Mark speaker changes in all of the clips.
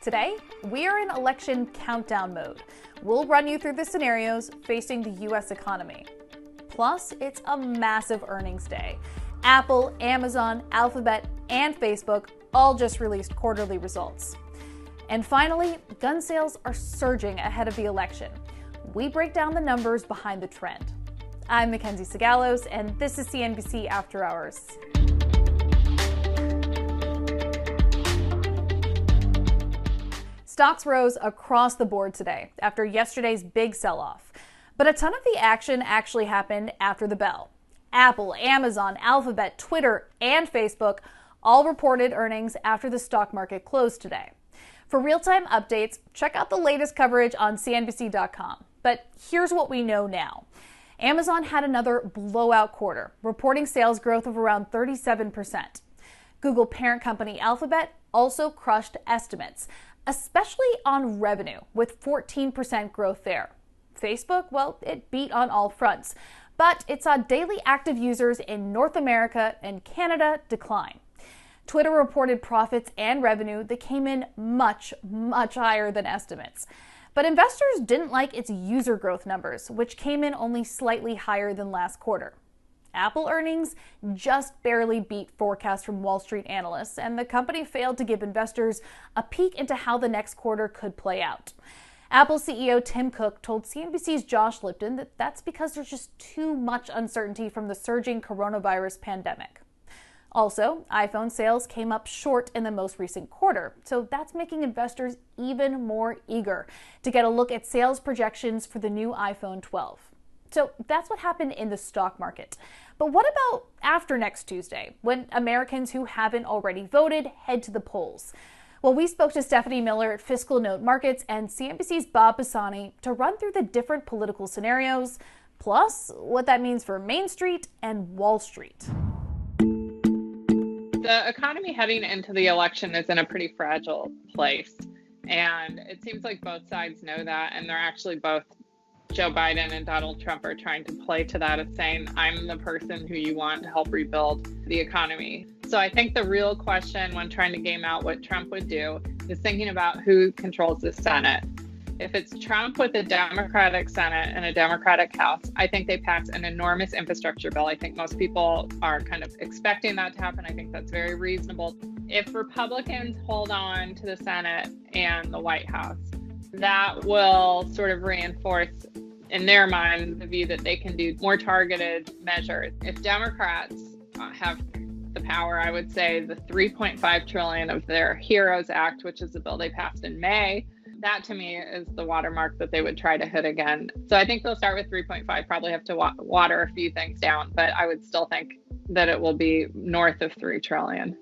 Speaker 1: Today, we are in election countdown mode. We'll run you through the scenarios facing the U.S. economy. Plus, it's a massive earnings day. Apple, Amazon, Alphabet, and Facebook all just released quarterly results. And finally, gun sales are surging ahead of the election. We break down the numbers behind the trend. I'm MacKenzie Sigalos, and this is CNBC After Hours. Stocks rose across the board today after yesterday's big sell-off. But a ton of the action actually happened after the bell. Apple, Amazon, Alphabet, Twitter, and Facebook all reported earnings after the stock market closed today. For real-time updates, check out the latest coverage on CNBC.com. But here's what we know now. Amazon had another blowout quarter, reporting sales growth of around 37%. Google parent company Alphabet also crushed estimates, especially on revenue, with 14% growth there. Facebook, well, it beat on all fronts, but it saw daily active users in North America and Canada decline. Twitter reported profits and revenue that came in much higher than estimates. But investors didn't like its user growth numbers, which came in only slightly higher than last quarter. Apple earnings just barely beat forecasts from Wall Street analysts, and the company failed to give investors a peek into how the next quarter could play out. Apple CEO Tim Cook told CNBC's Josh Lipton that that's because there's just too much uncertainty from the surging coronavirus pandemic. Also, iPhone sales came up short in the most recent quarter, so that's making investors even more eager to get a look at sales projections for the new iPhone 12. So that's what happened in the stock market. But what about after next Tuesday, when Americans who haven't already voted head to the polls? Well, we spoke to Stefanie Miller at FiscalNote Markets and CNBC's Bob Pisani to run through the different political scenarios, plus what that means for Main Street and Wall Street.
Speaker 2: The economy heading into the election is in a pretty fragile place, and it seems like both sides know that, and they're actually both, Joe Biden and Donald Trump, are trying to play to that of saying, I'm the person who you want to help rebuild the economy. So I think the real question when trying to game out what Trump would do is thinking about who controls the Senate. If it's Trump with a Democratic Senate and a Democratic House, I think they pass an enormous infrastructure bill. I think most people are kind of expecting that to happen. I think that's very reasonable. If Republicans hold on to the Senate and the White House, that will sort of reinforce in their mind the view that they can do more targeted measures. If Democrats have the power, I would say the $3.5 trillion of their HEROES Act, which is a bill they passed in May, that to me is the watermark that they would try to hit again. So I think they'll start with 3.5, probably have to water a few things down, but I would still think that it will be north of 3 trillion.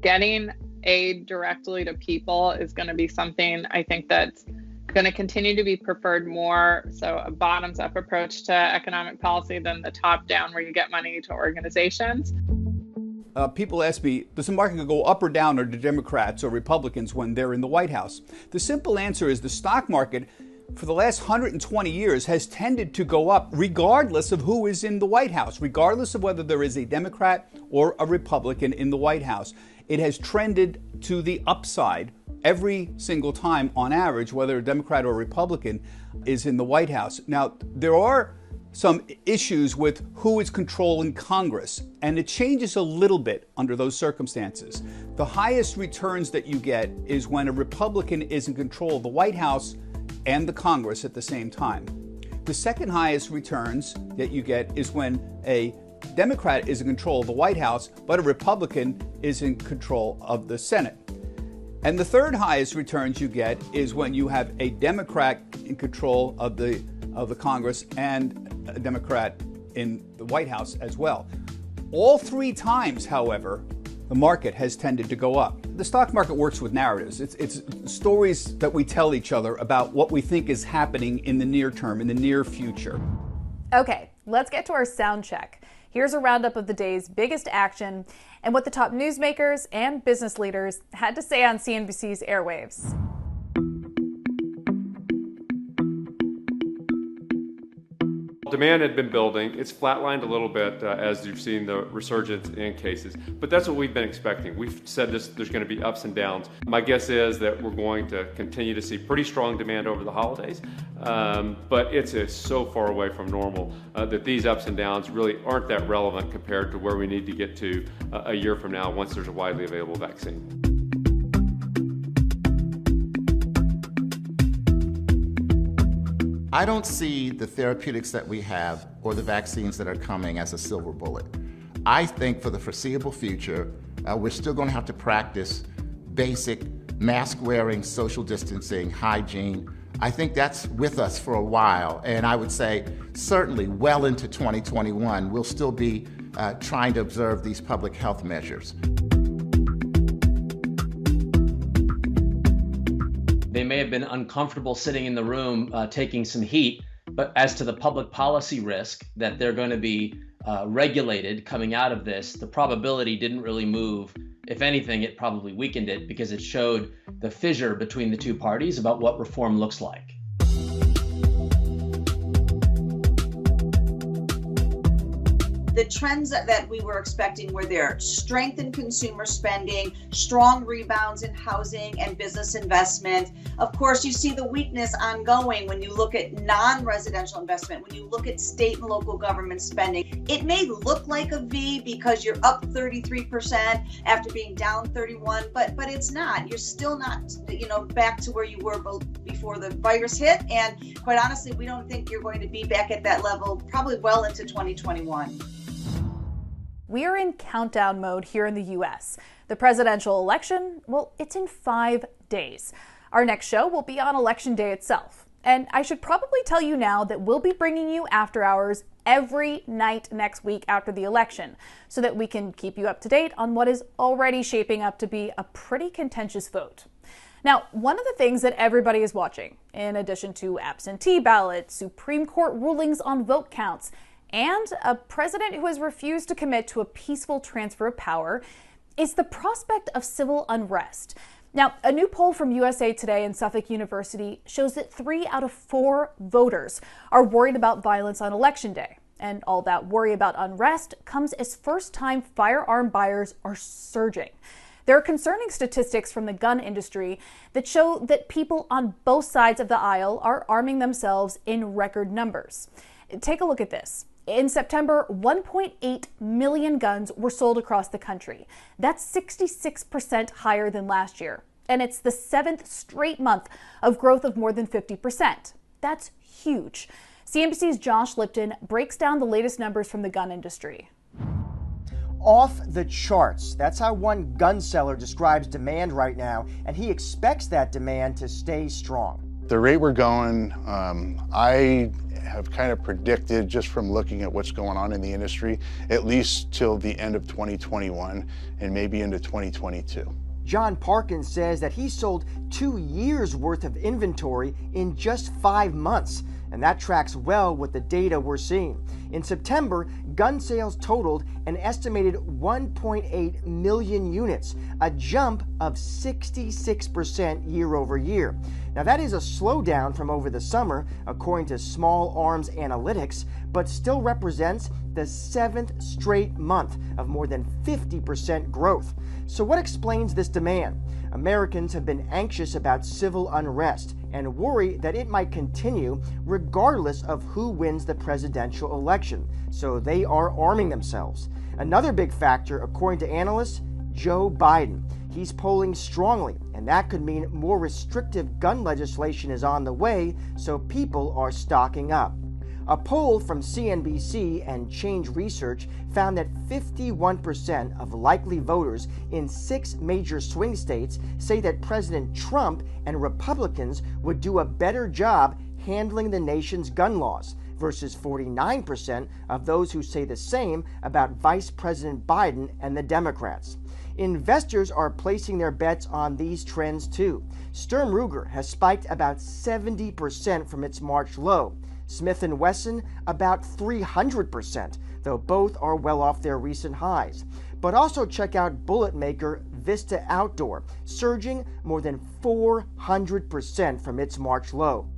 Speaker 2: Getting aid directly to people is going to be something I think that's going to continue to be preferred more. So a bottoms up approach to economic policy than the top down where you get money to organizations.
Speaker 3: People ask me, does the market go up or down, or to Democrats or Republicans when they're in the White House? The simple answer is the stock market for the last 120 years has tended to go up regardless of who is in the White House, regardless of whether there is a Democrat or a Republican in the White House. It has trended to the upside every single time on average, whether a Democrat or a Republican is in the White House. Now, there are some issues with who is controlling Congress, and it changes a little bit under those circumstances. The highest returns that you get is when a Republican is in control of the White House and the Congress at the same time. The second highest returns that you get is when a Democrat is in control of the White House, but a Republican is in control of the Senate. And the third highest returns you get is when you have a Democrat in control of the Congress and a Democrat in the White House as well. All three times, however, the market has tended to go up. The stock market works with narratives. It's stories that we tell each other about what we think is happening in the near term, in the near future.
Speaker 1: Okay, let's get to our sound check. Here's a roundup of the day's biggest action and what the top newsmakers and business leaders had to say on CNBC's airwaves.
Speaker 4: demand had been building. It's flatlined a little bit as you've seen the resurgence in cases, but that's what we've been expecting. We've said there's going to be ups and downs. My guess is that we're going to continue to see pretty strong demand over the holidays, but it's so far away from normal that these ups and downs really aren't that relevant compared to where we need to get to a year from now once there's a widely available vaccine.
Speaker 5: I don't see the therapeutics that we have or the vaccines that are coming as a silver bullet. I think for the foreseeable future, we're still going to have to practice basic mask wearing, social distancing, hygiene. I think that's with us for a while, and I would say certainly well into 2021, we'll still be trying to observe these public health measures.
Speaker 6: They may have been uncomfortable sitting in the room taking some heat, but as to the public policy risk that they're going to be regulated coming out of this, the probability didn't really move. If anything, it probably weakened it because it showed the fissure between the two parties about what reform looks like.
Speaker 7: The trends that we were expecting were there. Strength in consumer spending, strong rebounds in housing and business investment. Of course, you see the weakness ongoing when you look at non-residential investment, when you look at state and local government spending. It may look like a V because you're up 33% after being down 31%, but it's not. You're still not, back to where you were before the virus hit. And quite honestly, we don't think you're going to be back at that level probably well into 2021.
Speaker 1: We are in countdown mode here in the U.S. The presidential election, well, it's in 5 days. Our next show will be on Election Day itself. And I should probably tell you now that we'll be bringing you after hours every night next week after the election so that we can keep you up to date on what is already shaping up to be a pretty contentious vote. Now, one of the things that everybody is watching, in addition to absentee ballots, Supreme Court rulings on vote counts, and a president who has refused to commit to a peaceful transfer of power, is the prospect of civil unrest. Now, a new poll from USA Today and Suffolk University shows that 3 out of 4 voters are worried about violence on Election Day. And all that worry about unrest comes as first-time firearm buyers are surging. There are concerning statistics from the gun industry that show that people on both sides of the aisle are arming themselves in record numbers. Take a look at this. In September, 1.8 million guns were sold across the country. That's 66% higher than last year. And it's the 7th straight month of growth of more than 50%. That's huge. CNBC's Josh Lipton breaks down the latest numbers from the gun industry.
Speaker 8: Off the charts. That's how one gun seller describes demand right now, and he expects that demand to stay strong.
Speaker 9: The rate we're going, I have kind of predicted just from looking at what's going on in the industry, at least till the end of 2021 and maybe into 2022.
Speaker 8: John Parkins says that he sold 2 years worth of inventory in just 5 months, and that tracks well with the data we're seeing. In September, gun sales totaled an estimated 1.8 million units, a jump of 66% year over year. Now that is a slowdown from over the summer, according to Small Arms Analytics, but still represents the 7th straight month of more than 50% growth. So what explains this demand? Americans have been anxious about civil unrest and worry that it might continue regardless of who wins the presidential election. So they are arming themselves. Another big factor, according to analysts, Joe Biden. He's polling strongly, and that could mean more restrictive gun legislation is on the way, so people are stocking up. A poll from CNBC and Change Research found that 51% of likely voters in 6 major swing states say that President Trump and Republicans would do a better job handling the nation's gun laws, versus 49% of those who say the same about Vice President Biden and the Democrats. Investors are placing their bets on these trends too. Sturm Ruger has spiked about 70% from its March low. Smith & Wesson about 300%, though both are well off their recent highs. But also check out bullet maker Vista Outdoor, surging more than 400% from its March low.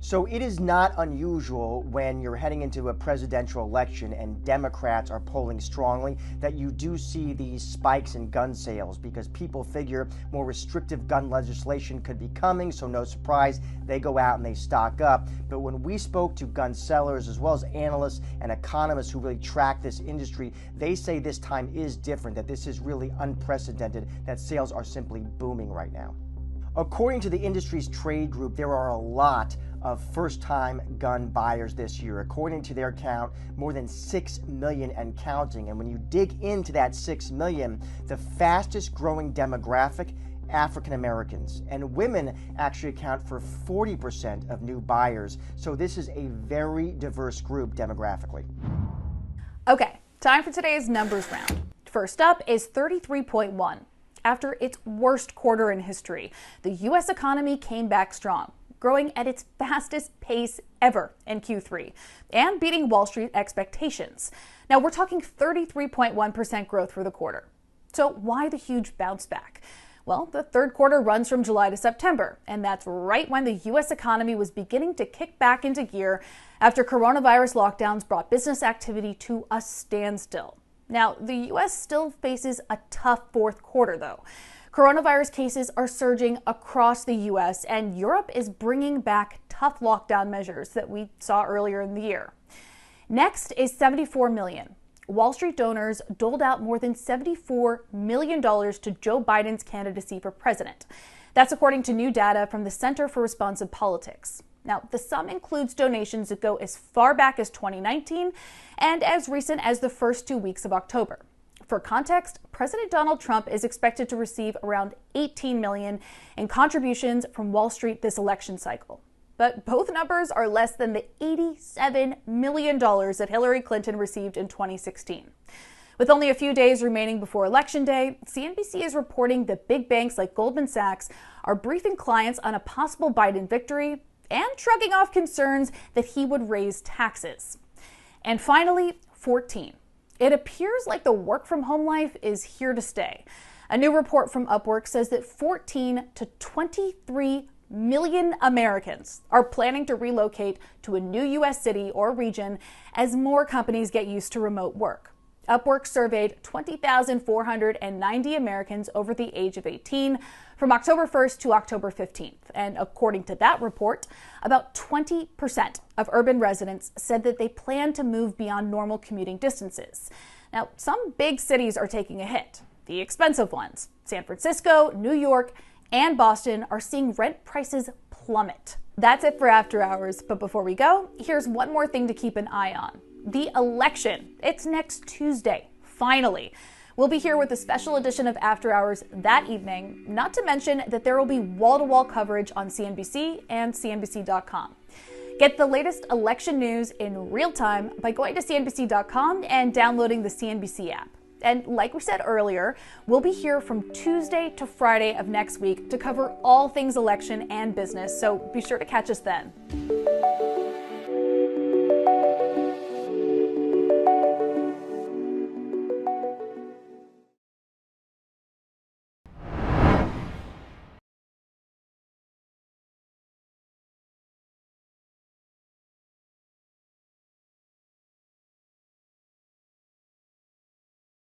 Speaker 8: So it is not unusual when you're heading into a presidential election and Democrats are polling strongly that you do see these spikes in gun sales because people figure more restrictive gun legislation could be coming, so no surprise, they go out and they stock up. But when we spoke to gun sellers as well as analysts and economists who really track this industry, they say this time is different, that this is really unprecedented, that sales are simply booming right now. According to the industry's trade group, there are a lot of first-time gun buyers this year. According to their count, more than 6 million and counting. And when you dig into that 6 million, the fastest growing demographic, African Americans. And women actually account for 40% of new buyers. So this is a very diverse group demographically.
Speaker 1: Okay, time for today's numbers round. First up is 33.1. After its worst quarter in history, the U.S. economy came back strong, growing at its fastest pace ever in Q3 and beating Wall Street expectations. Now we're talking 33.1% growth for the quarter. So why the huge bounce back? Well, the third quarter runs from July to September, and that's right when the U.S. economy was beginning to kick back into gear after coronavirus lockdowns brought business activity to a standstill. Now, the U.S. still faces a tough fourth quarter, though. Coronavirus cases are surging across the U.S., and Europe is bringing back tough lockdown measures that we saw earlier in the year. Next is $74 million. Wall Street donors doled out more than $74 million to Joe Biden's candidacy for president. That's according to new data from the Center for Responsive Politics. Now, the sum includes donations that go as far back as 2019 and as recent as the first 2 weeks of October. For context, President Donald Trump is expected to receive around $18 million in contributions from Wall Street this election cycle. But both numbers are less than the $87 million that Hillary Clinton received in 2016. With only a few days remaining before Election Day, CNBC is reporting that big banks like Goldman Sachs are briefing clients on a possible Biden victory and shrugging off concerns that he would raise taxes. And finally, 14. It appears like the work-from-home life is here to stay. A new report from Upwork says that 14 to 23 million Americans are planning to relocate to a new U.S. city or region as more companies get used to remote work. Upwork surveyed 20,490 Americans over the age of 18 from October 1st to October 15th. And according to that report, about 20% of urban residents said that they plan to move beyond normal commuting distances. Now, some big cities are taking a hit. The expensive ones, San Francisco, New York, and Boston, are seeing rent prices plummet. That's it for After Hours. But before we go, here's one more thing to keep an eye on. The election. It's next Tuesday, finally. We'll be here with a special edition of After Hours that evening, not to mention that there will be wall-to-wall coverage on CNBC and CNBC.com. Get the latest election news in real time by going to CNBC.com and downloading the CNBC app. And like we said earlier, we'll be here from Tuesday to Friday of next week to cover all things election and business, so be sure to catch us then.